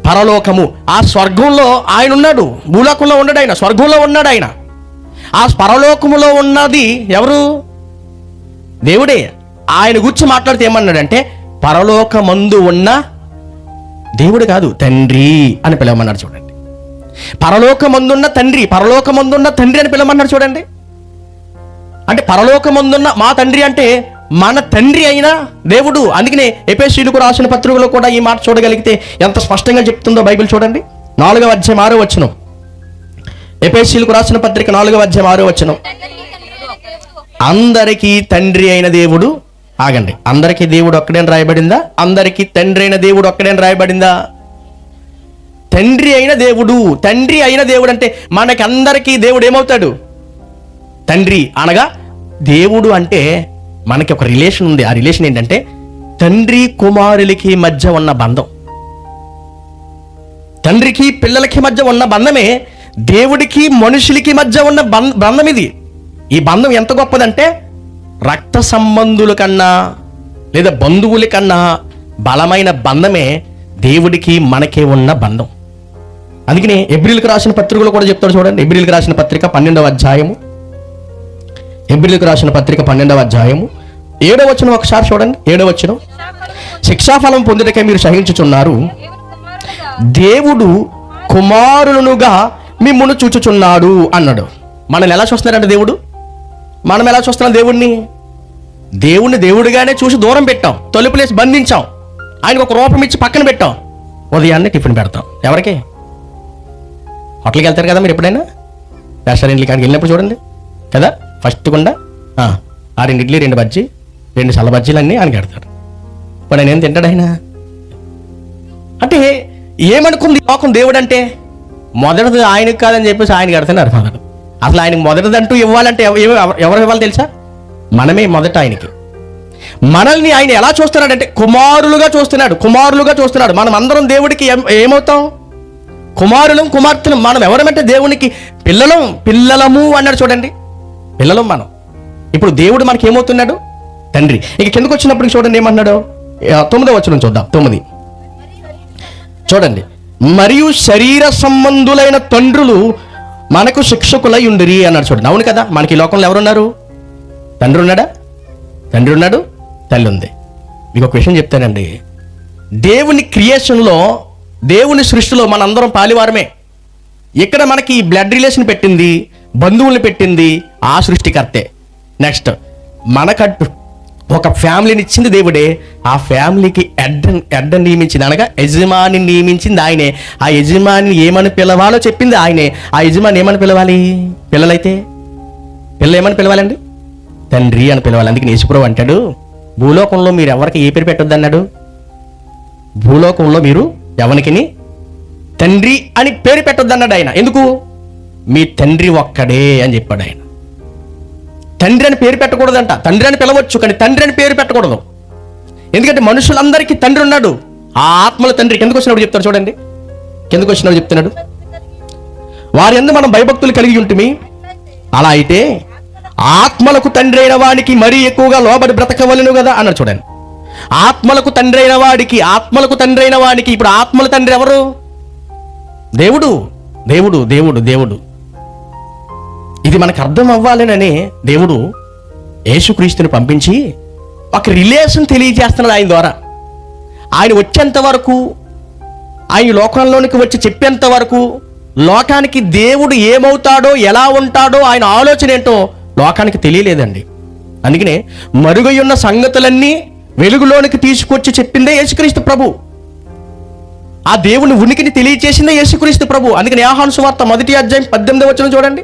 పరలోకము. ఆ స్వర్గంలో ఆయన ఉన్నాడు, భూలోకంలో ఉన్నాడు ఆయన, స్వర్గంలో ఉన్నాడు ఆయన. ఆ పరలోకములో ఉన్నది ఎవరు? దేవుడే. ఆయన గురించి మాట్లాడితే ఏమన్నాడంటే, పరలోకమందు ఉన్న దేవుడు కాదు, తండ్రి అని పిలవమన్నాడు. చూడండి, పరలోకమందున్న తండ్రి అని పిలవమన్నాడు. చూడండి, అంటే పరలోకమందున్న మా తండ్రి అంటే మన తండ్రి అయిన దేవుడు. అందుకనే ఎఫెసీయులకు రాసిన పత్రికలో కూడా ఈ మాట చూడగలిగితే ఎంత స్పష్టంగా చెప్తుందో బైబిల్ చూడండి. 4వ అధ్యాయం 6వ వచనం. ఎఫెసీయులకు రాసిన పత్రిక 4వ అధ్యాయం 6వ వచనం. అందరికీ తండ్రి అయిన దేవుడు, ఆగండి, అందరికీ దేవుడు ఒక్కడేని రాయబడిందా? అందరికీ తండ్రి అయిన దేవుడు ఒక్కడేని రాయబడిందా? తండ్రి అయిన దేవుడు అంటే మనకి అందరికీ దేవుడు ఏమవుతాడు? తండ్రి. అనగా దేవుడు అంటే మనకి ఒక రిలేషన్ ఉంది. ఆ రిలేషన్ ఏంటంటే తండ్రి కుమారులకి మధ్య ఉన్న బంధం, తండ్రికి పిల్లలకి మధ్య ఉన్న బంధమే దేవుడికి మనుషులకి మధ్య ఉన్న బంధం ఇది. ఈ బంధం ఎంత గొప్పదంటే రక్త సంబంధుల కన్నా లేదా బంధువుల కన్నా బలమైన బంధమే దేవుడికి మనకే ఉన్న బంధం. అందుకనే హెబ్రీయులకు రాసిన పత్రికలో కూడా చెప్తాడు. చూడండి, హెబ్రీయులకు రాసిన పత్రిక 12వ అధ్యాయము, 7వ వచనం ఒకసారి చూడండి. 7వ వచనం, శిక్షాఫలం పొందుటకై మీరు సహించుచున్నారు, దేవుడు కుమారులుగా మిమ్మును చూచుచున్నాడు అన్నాడు. మనల్ని ఎలా చూస్తున్నారంటే దేవుడు, మనం ఎలా చూస్తున్నాం దేవుడిని దేవుడిగానే చూసి దూరం పెట్టాం, తలుపులేసి బంధించాం, ఆయనకు ఒక రూపం ఇచ్చి పక్కన పెట్టాం. ఉదయాన్నే టిఫిన్ పెడతాం. ఎవరికి? హోటల్కి వెళ్తారు కదా మీరు ఎప్పుడైనా, రెస్టారెంట్లకి కాడికి వెళ్ళినప్పుడు చూడండి కదా, ఫస్ట్ గుండా 2 ఇడ్లీ, 2 బజ్జీ, 2 చల్ల బజ్జీలు అన్నీ ఆయనకి పెడతాడు. మరి ఆయన ఏం తింటాడు? ఆయన అంటే ఏమనుకుంది లోకం దేవుడు అంటే మొదటిది ఆయనకు కాదని చెప్పేసి ఆయన కడుతున్నారు. అసలు ఆయనకు మొదటిదంటూ ఇవ్వాలంటే ఎవరు ఇవ్వాలి తెలుసా? మనమే మొదట ఆయనకి. మనల్ని ఆయన ఎలా చూస్తున్నాడంటే కుమారులుగా చూస్తున్నాడు. మనం అందరం దేవుడికి ఏమవుతాం? కుమారులం, కుమార్తెలం. మనం ఎవరమంటే దేవునికి పిల్లలము అన్నాడు. చూడండి, పిల్లలం మనం. ఇప్పుడు దేవుడు మనకి ఏమవుతున్నాడు? తండ్రి. ఇక కిందకు వచ్చినప్పుడు చూడండి ఏమన్నాడు? 9వ వచనం చూద్దాం. 9 చూడండి, మరియు శరీర సంబంధులైన తండ్రులు మనకు శిక్షకులై ఉండిరి అన్నాడు. చూడండి, అవును కదా, మనకి ఈ లోకంలో ఎవరున్నారు? తండ్రి ఉన్నాడా? తండ్రి ఉన్నాడు, తల్లి ఉంది. మీకు ఒక విషయం చెప్తానండి, దేవుని క్రియేషన్లో, దేవుని సృష్టిలో మనందరం పాలివారమే. ఇక్కడ మనకి బ్లడ్ రిలేషన్ పెట్టింది, బంధువుల్ని పెట్టింది ఆ సృష్టికర్తే. నెక్స్ట్ మనకంటూ ఒక ఫ్యామిలీని ఇచ్చింది దేవుడే. ఆ ఫ్యామిలీకి ఎడ్డ నియమించింది, అనగా యజమాని నియమించింది ఆయనే. ఆ యజమాని ఏమని పిలవాలో చెప్పింది ఆయనే. ఆ యజమాని ఏమని పిలవాలి? పిల్లలైతే పిల్లలు ఏమని పిలవాలండి? తండ్రి అని పిలవాలి. అందుకని యేసుప్రభువు అంటాడు, భూలోకంలో మీరు ఎవరికి ఏ పేరు పెట్టొద్దు అన్నాడు? భూలోకంలో మీరు ఎవరికి తండ్రి అని పేరు పెట్టొద్దు అన్నాడు ఆయన. ఎందుకు? మీ తండ్రి ఒక్కడే అని చెప్పాడు ఆయన. తండ్రి అని పేరు పెట్టకూడదంట. తండ్రి అని పిలవచ్చు, కానీ తండ్రి అని పేరు పెట్టకూడదు. ఎందుకంటే మనుషులందరికీ తండ్రి ఉన్నాడు. ఆ ఆత్మల తండ్రి కిందకు వచ్చినప్పుడు చెప్తాడు. చూడండి, కిందకు వచ్చినప్పుడు చెప్తున్నాడు, వారి యందు మనం భయభక్తులు కలిగి ఉంటుంది. అలా అయితే ఆత్మలకు తండ్రి అయిన వాడికి మరీ ఎక్కువగా లోబడి బ్రతకవలను కదా అన్నాడు. చూడండి, ఆత్మలకు తండ్రి అయిన వాడికి ఇప్పుడు ఆత్మల తండ్రి ఎవరు? దేవుడు. ఇది మనకు అర్థం అవ్వాలనని దేవుడు యేసుక్రీస్తుని పంపించి ఒక రిలేషన్ తెలియజేస్తున్నాడు ఆయన ద్వారా. ఆయన వచ్చేంత వరకు ఆయన లోకంలోనికి వచ్చి చెప్పేంత వరకు లోకానికి దేవుడు ఏమవుతాడో ఎలా ఉంటాడో ఆయన ఆలోచన ఏంటో లోకానికి తెలియలేదండి. అందుకనే మరుగై ఉన్న సంగతులన్నీ వెలుగులోనికి తీసుకొచ్చి చెప్పిందే యేసుక్రీస్తు ప్రభు. ఆ దేవుని ఉనికిని తెలియచేసిందే యేసుక్రీస్తు ప్రభు. అందుకని యోహాను సువార్త 1వ అధ్యాయం 18వ వచనం చూడండి.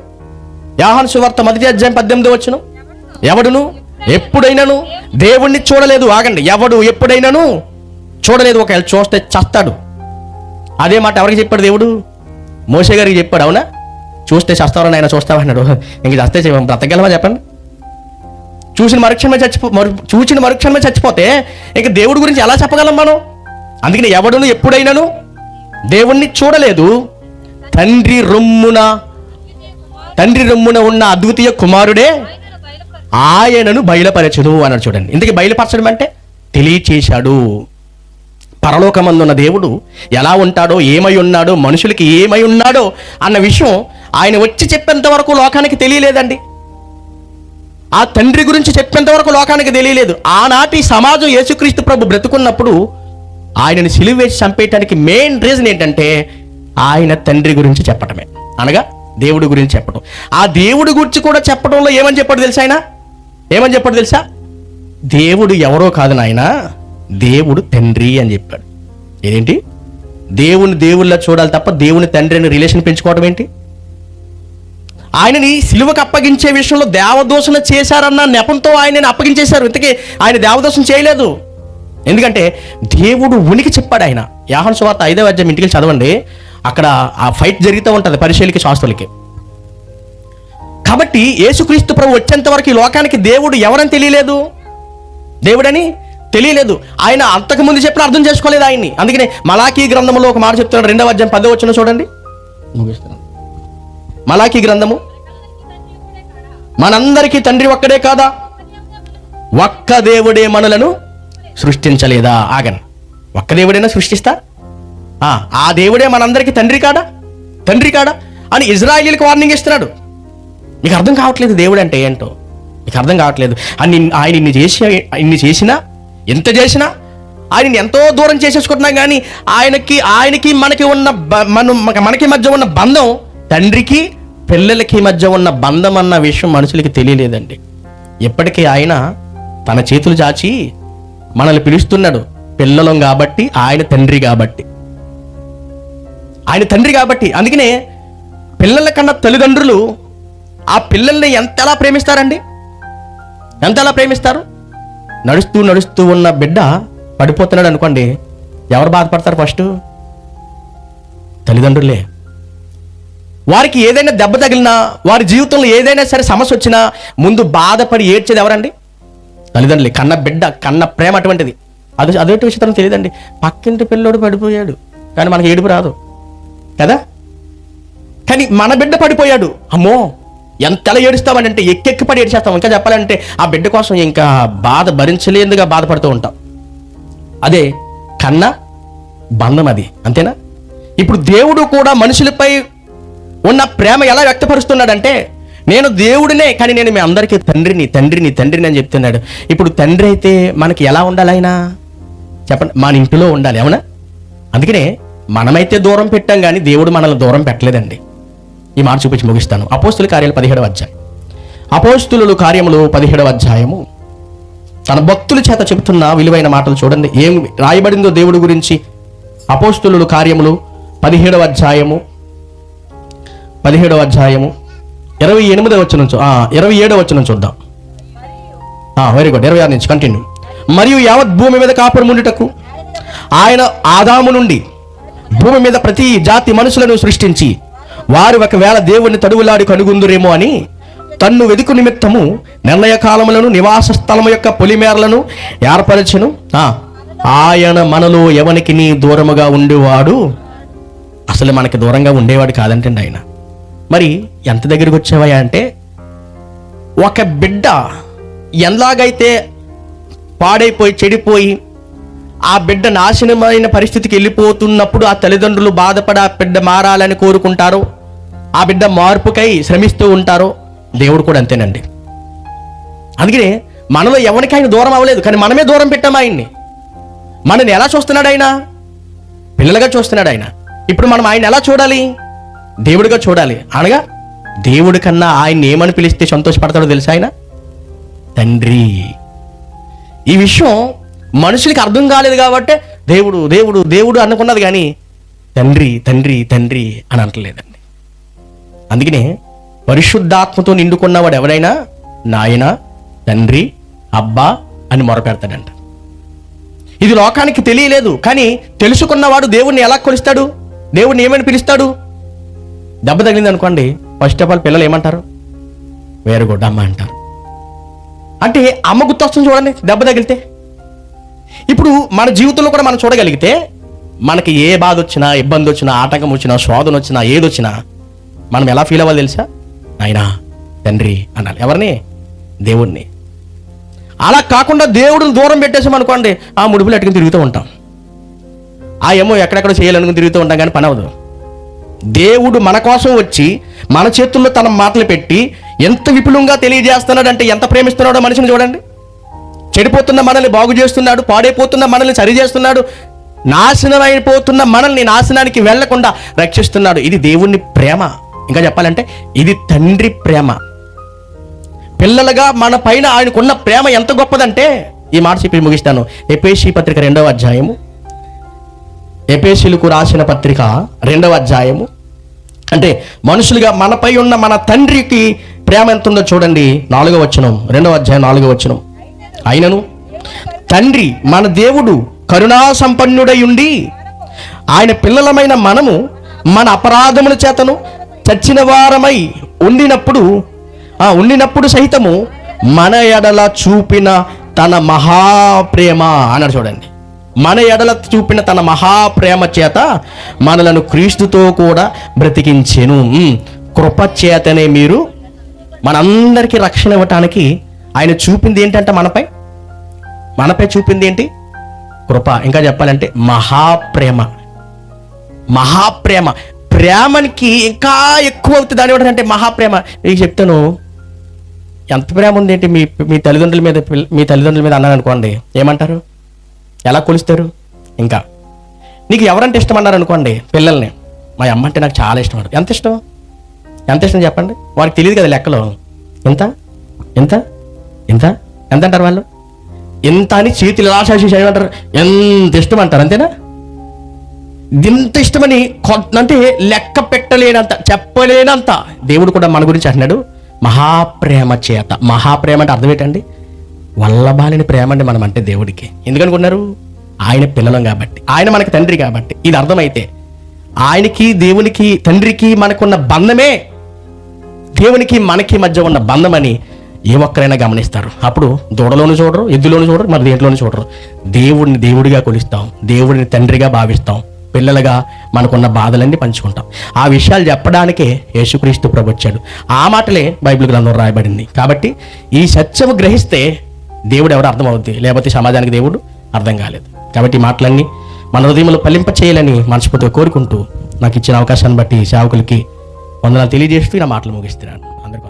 యోహాను సువార్త 1వ అధ్యాయం 18వ వచనం, ఎవడును ఎప్పుడైనాను దేవుణ్ణి చూడలేదు. ఆగండి, ఎవడు ఎప్పుడైనాను చూడలేదు, ఒకవేళ చూస్తే చస్తాడు. అదే మాట ఎవరికి చెప్పాడు దేవుడు? మోషే గారికి చెప్పాడు. అవునా? చూస్తే చస్తావని ఆయన చూస్తామన్నాడు. ఇంక చస్తే బ్రతకగలమా చెప్పండి? చూసిన మరుక్షణమే చచ్చిపోతే ఇంక దేవుడి గురించి ఎలా చెప్పగలం మనం? అందుకని ఎవడును ఎప్పుడైనాను దేవుణ్ణి చూడలేదు, తండ్రి రొమ్మున ఉన్న అద్వితీయ కుమారుడే ఆయనను బయలుపరచును అన్నాడు. చూడండి, ఇంతకీ బయలుపరచడం అంటే తెలియచేశాడు. పరలోకమందున్న దేవుడు ఎలా ఉంటాడో, ఏమై ఉన్నాడో, మనుషులకి ఏమై ఉన్నాడో అన్న విషయం ఆయన వచ్చి చెప్పేంత వరకు లోకానికి తెలియలేదండి. ఆ తండ్రి గురించి చెప్పేంత వరకు లోకానికి తెలియలేదు. ఆనాటి సమాజం యేసుక్రీస్తు ప్రభు బ్రతుకున్నప్పుడు ఆయనని సిలువ వేసి చంపేయటానికి మెయిన్ రీజన్ ఏంటంటే ఆయన తండ్రి గురించి చెప్పటమే, అనగా దేవుడి గురించి చెప్పడం. ఆ దేవుడి గురించి కూడా చెప్పడంలో ఏమని చెప్పాడు తెలుసా? ఆయన ఏమని చెప్పాడు తెలుసా? దేవుడు ఎవరో కాదు నాయన, దేవుడు తండ్రి అని చెప్పాడు. ఏంటి? దేవుని దేవుళ్ళ చూడాలి తప్ప దేవుని తండ్రి అని రిలేషన్ పెంచుకోవడం ఏంటి? ఆయనని సిలువకు అప్పగించే విషయంలో దేవదూషణ చేశారన్న నెపంతో ఆయనని అప్పగించేశారు. ఇంతకీ ఆయన దేవదూషణ చేయలేదు. ఎందుకంటే దేవుడు ఉనికి చెప్పాడు. ఆయన యోహాను సువార్త 5వ అధ్యాయం ఇంటికి చదవండి, అక్కడ ఆ ఫైట్ జరుగుతూ ఉంటుంది పరిశీలికి శాస్త్రులకి. కాబట్టి యేసుక్రీస్తు ప్రభు వచ్చేంత వరకు ఈ లోకానికి దేవుడు ఎవరని తెలియలేదు, దేవుడని తెలియలేదు. ఆయన అంతకుముందు చెప్పిన అర్థం చేసుకోలేదు ఆయన్ని. అందుకనే మలాకీ గ్రంథంలో ఒక మాట చెప్తున్నాడు, 2వ అధ్యాయం 10వ వచనం చూడండి. మలాకీ గ్రంథము, మనందరికీ తండ్రి ఒక్కడే కాదా, ఒక్క దేవుడే మనలను సృష్టించలేదా? ఆగన్, ఒక్క దేవుడైనా సృష్టిస్తా? ఆ దేవుడే మనందరికీ తండ్రి కాడా అని ఇజ్రాయేలీలకు వార్నింగ్ ఇస్తున్నాడు. నీకు అర్థం కావట్లేదు దేవుడు అంటే ఏంటో, నీకు అర్థం కావట్లేదు. ఆయన ఇన్ని చేసినా, ఎంత చేసినా ఆయనని ఎంతో దూరం చేసేసుకుంటున్నాం. కానీ ఆయనకి మనకి మధ్య ఉన్న బంధం, తండ్రికి పిల్లలకి మధ్య ఉన్న బంధం అన్న విషయం మనుషులకి తెలియలేదండి. ఎప్పటికీ ఆయన తన చేతులు చాచి మనల్ని పిలుస్తున్నాడు. పిల్లలం కాబట్టి, ఆయన తండ్రి కాబట్టి. అందుకనే పిల్లల కన్నా తల్లిదండ్రులు ఆ పిల్లల్ని ఎంతలా ప్రేమిస్తారండి, ఎంతలా ప్రేమిస్తారు? నడుస్తూ ఉన్న బిడ్డ పడిపోతున్నాడు అనుకోండి, ఎవరు బాధపడతారు? ఫస్ట్ తల్లిదండ్రులే. వారికి ఏదైనా దెబ్బ తగిలినా, వారి జీవితంలో ఏదైనా సరే సమస్య వచ్చినా ముందు బాధపడి ఏడ్చేది ఎవరండి? తల్లిదండ్రులే. కన్న ప్రేమ అటువంటిది. అదేంటి విషయం తెలియదండి. పక్కింటి పిల్లోడు పడిపోయాడు కానీ మనకి ఏడుపు రాదు కదా. కానీ మన బిడ్డ పడిపోయాడు, అమ్మో ఎంతలా ఏడుస్తామని అంటే ఎక్కెక్కి పడి ఏడ్చేస్తాం. ఇంకా చెప్పాలంటే ఆ బిడ్డ కోసం ఇంకా బాధ భరించలేదుగా బాధపడుతూ ఉంటాం. అదే కన్న బంధం అది, అంతేనా? ఇప్పుడు దేవుడు కూడా మనుషులపై ఉన్న ప్రేమ ఎలా వ్యక్తపరుస్తున్నాడంటే, నేను దేవుడినే కానీ నేను మీ అందరికీ తండ్రిని అని చెప్తున్నాడు. ఇప్పుడు తండ్రి అయితే మనకి ఎలా ఉండాలి? ఆయన చెప్పండి, మన ఇంటిలో ఉండాలి, అవునా? అందుకనే మనమైతే దూరం పెట్టాం కానీ దేవుడు మనల్ని దూరం పెట్టలేదండి. ఈ మాట చూపించి ముగిస్తాను. అపోస్తుల కార్యాలు 17వ అధ్యాయం. అపోస్తుల కార్యములు 17వ అధ్యాయము తన భక్తుల చేత చెబుతున్న విలువైన మాటలు చూడండి. ఏం రాయబడిందో దేవుడి గురించి. అపోస్తుల కార్యములు 17వ అధ్యాయము 28వ వచనం 27వ వచనం చూద్దాం. Very good. 26 నుంచి కంటిన్యూ. మరియు యావత్ భూమి మీద కాపురం ఉండుటకు ఆయన ఆదాము నుండి భూమి మీద ప్రతి జాతి మనుషులను సృష్టించి వారు ఒకవేళ దేవుణ్ణి తడువులాడి కనుగొందురేమో అని తన్ను వెదుకు నిమిత్తము నిర్ణయ కాలములను నివాస స్థలము యొక్క పొలిమేరలను ఏర్పరచెను. ఆయన మనలో ఎవనికి నీ దూరముగా ఉండేవాడు, అసలు మనకి దూరంగా ఉండేవాడు కాదంటండి ఆయన. మరి ఎంత దగ్గరికి వచ్చావా అంటే, ఒక బిడ్డ ఎలాగైతే పాడైపోయి చెడిపోయి ఆ బిడ్డ నాశనమైన పరిస్థితికి వెళ్ళిపోతున్నప్పుడు ఆ తల్లిదండ్రులు బాధపడి ఆ బిడ్డ మారాలని కోరుకుంటారో, ఆ బిడ్డ మార్పుకై శ్రమిస్తూ ఉంటారో, దేవుడు కూడా అంతేనండి. అందుకనే మనలో ఎవరికి ఆయన దూరం అవ్వలేదు, కానీ మనమే దూరం పెట్టాము ఆయన్ని. మనని ఎలా చూస్తున్నాడు ఆయన? పిల్లలుగా చూస్తున్నాడు ఆయన. ఇప్పుడు మనం ఆయన ఎలా చూడాలి? దేవుడిగా చూడాలి. అనగా దేవుడి కన్నా ఆయన ఏమని పిలిస్తే సంతోషపడతాడో తెలుసా? ఆయన తండ్రి. ఈ విషయం మనుషులకి అర్థం కాలేదు కాబట్టి దేవుడు దేవుడు దేవుడు అనుకున్నది, కానీ తండ్రి తండ్రి తండ్రి అని అంటలేదండి. అందుకనే పరిశుద్ధాత్మతో నిండుకున్నవాడు ఎవరైనా నాయన, తండ్రి, అబ్బా అని మొరపెడతాడంట. ఇది లోకానికి తెలియలేదు, కానీ తెలుసుకున్నవాడు దేవుణ్ణి ఎలా కొలుస్తాడు? దేవుణ్ణి ఏమని పిలుస్తాడు? దెబ్బ తగిలింది అనుకోండి, ఫస్ట్ ఆఫ్ ఆల్ పిల్లలు ఏమంటారు? వెరీ గుడ్ అమ్మ అంటారు. అంటే అమ్మ గుర్తొస్తుంది చూడండి దెబ్బ తగిలితే. ఇప్పుడు మన జీవితంలో కూడా మనం చూడగలిగితే మనకి ఏ బాధ వచ్చినా, ఇబ్బంది వచ్చినా, ఆటంకం వచ్చినా, శోధన వచ్చినా, ఏదొచ్చినా మనం ఎలా ఫీల్ అవ్వాలి తెలుసా? నాయనా, తండ్రి అనాలి. ఎవరిని? దేవుణ్ణి. అలా కాకుండా దేవుడిని దూరం పెట్టేసాం అనుకోండి, ఆ ముడుపులు ఎట్టుకుని తిరుగుతూ ఉంటాం, ఆ ఏమో ఎక్కడెక్కడ చేయాలనుకుని తిరుగుతూ ఉంటాం, కానీ పని అవ్వదు. దేవుడు మన కోసం వచ్చి మన చేతుల్లో తన మాటలు పెట్టి ఎంత విపులంగా తెలియజేస్తున్నాడు అంటే, ఎంత ప్రేమిస్తున్నాడో మనిషిని చూడండి. చెడిపోతున్న మనల్ని బాగు చేస్తున్నాడు, పాడైపోతున్న మనల్ని సరి చేస్తున్నాడు, నాశనం అయిపోతున్న మనల్ని నాశనానికి వెళ్లకుండా రక్షిస్తున్నాడు. ఇది దేవుని ప్రేమ. ఇంకా చెప్పాలంటే ఇది తండ్రి ప్రేమ. పిల్లలుగా మన పైన ఆయనకున్న ప్రేమ ఎంత గొప్పదంటే, ఈ మాట చెప్పి ముగిస్తాను. ఎఫెసీ పత్రిక 2వ అధ్యాయము, ఎఫెసీయులకు రాసిన పత్రిక 2వ అధ్యాయము. అంటే మనుషులుగా మనపై ఉన్న మన తండ్రికి ప్రేమ ఎంత ఉందో చూడండి. 4వ వచనం, 2వ అధ్యాయం 4వ వచనం. అయినను తండ్రి మన దేవుడు కరుణా సంపన్నుడై ఉండి ఆయన పిల్లలమైన మనము మన అపరాధముల చేతను చచ్చిన వారమై ఉండినప్పుడు సహితము మన ఎడల చూపిన తన మహాప్రేమ అన్నాడు చూడండి. మన ఎడల చూపిన తన మహాప్రేమ చేత మనలను క్రీస్తుతో కూడా బ్రతికించెను. కృప చేతనే మీరు మనందరికీ రక్షణ ఇవ్వటానికి ఆయన చూపింది ఏంటంటే, మనపై చూపింది ఏంటి? కృప. ఇంకా చెప్పాలంటే మహాప్రేమ. మహాప్రేమ. ప్రేమకి ఇంకా ఎక్కువ అవుతుంది. దాని ఏంటంటే మహాప్రేమ. మీకు చెప్తాను, ఎంత ప్రేమ ఉంది ఏంటి మీ తల్లిదండ్రుల మీద అన్నాను అనుకోండి, ఏమంటారు? ఎలా కొలుస్తారు? ఇంకా నీకు ఎవరంటే ఇష్టం అన్నారు అనుకోండి పిల్లల్ని, మా అమ్మ అంటే నాకు చాలా ఇష్టం. ఎంత ఇష్టం? ఎంత ఇష్టం చెప్పండి. వారికి తెలియదు కదా లెక్కలో. ఎంత ఎంత ఎంత ఎంత అంటారు వాళ్ళు? ఎంత అని చేతులు ఎలా చేసి ఏమంటారు? ఎంత ఇష్టం అంటారు. అంతేనా? ఇంత ఇష్టమని అంటే లెక్క పెట్టలేనంత, చెప్పలేనంత దేవుడు కూడా మన గురించి అంటున్నాడు మహాప్రేమ చేత. మహాప్రేమ అంటే అర్థం ఏంటండి? వల్లబాలిని ప్రేమ అండి మనం అంటే దేవుడికి. ఎందుకనుకున్నారు? ఆయన పిల్లలం కాబట్టి, ఆయన మనకి తండ్రి కాబట్టి. ఇది అర్థమైతే ఆయనకి, దేవునికి, తండ్రికి మనకున్న బంధమే దేవునికి మనకి మధ్య ఉన్న బంధం అని ఏ ఒక్కరైనా గమనిస్తారు. అప్పుడు దూడలోను చూడరు, ఎద్దులోను చూడరు, మరి దేంట్లోనూ చూడరు. దేవుడిని దేవుడిగా కొలుస్తాం, దేవుడిని తండ్రిగా భావిస్తాం, పిల్లలుగా మనకున్న బాధలన్నీ పంచుకుంటాం. ఆ విషయాలు చెప్పడానికే యేసుక్రీస్తు ప్రభు వచ్చాడు. ఆ మాటలే బైబిల్ గ్రంథంలో రాయబడింది. కాబట్టి ఈ సత్యము గ్రహిస్తే దేవుడు ఎవరు అర్థమవుద్ది, లేకపోతే సమాజానికి దేవుడు అర్థం కాలేదు. కాబట్టి ఈ మాటలన్నీ మన హృదయంలో ఫలింప చేయాలని మనస్ఫూర్తిగా కోరుకుంటూ, నాకు ఇచ్చిన అవకాశాన్ని బట్టి సేవకులకి వందనాలు తెలియజేస్తూ నా మాటలు ముగిస్తున్నాను. అందరికీ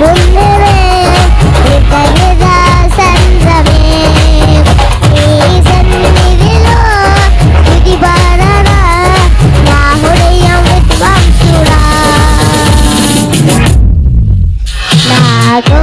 ఉన్నవే ఇతనిదా సంద్రమే ఈ సన్నిధిలో స్తుతి పాడనా నా హృదయం విద్వాంసుడా నాకు